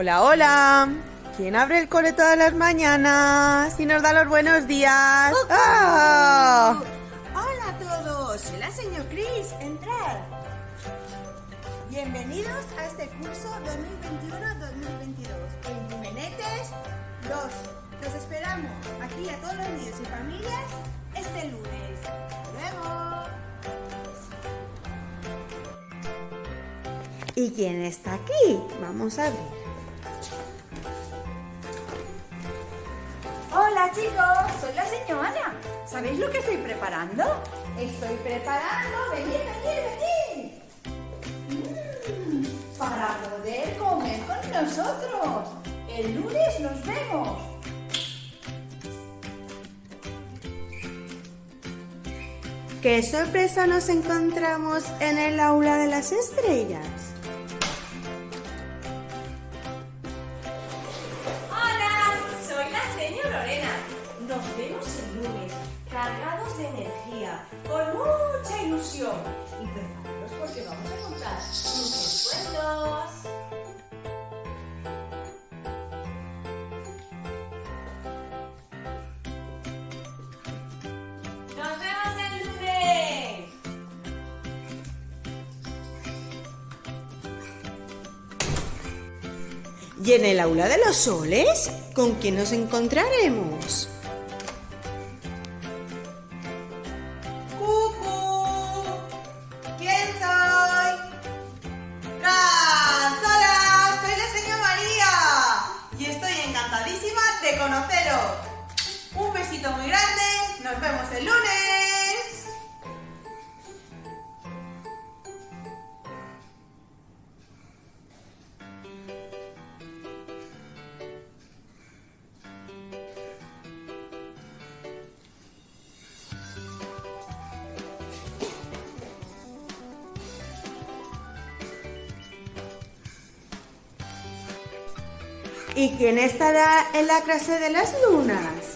Hola, hola. ¿Quién abre el cole todas las mañanas y nos da los buenos días? ¡Ah! Hola a todos, soy la señor Chris, entrad. Bienvenidos a este curso 2021-2022 en Jimenetes 2. Los esperamos aquí a todos los niños y familias este lunes. ¡Hasta luego! ¿Y quién está aquí? Vamos a ver. Hola chicos, soy la señora Ana. ¿Sabéis lo que estoy preparando? Estoy preparando, venid. Para poder comer con nosotros. El lunes nos vemos. ¿Qué sorpresa nos encontramos en el aula de las estrellas? Hola, soy la señora Lorena. Nos vemos el lunes, cargados de energía, con mucha ilusión y preparados porque vamos a contar muchos cuentos. ¡Nos vemos el lunes! ¿Y en el aula de los soles? ¿Con quién nos encontraremos? ¡Cucú! ¿Quién soy? ¡Hola! Soy la señora María y estoy encantadísima de conoceros. Un besito muy grande, nos vemos el lunes. ¿Y quién estará en la clase de las lunas?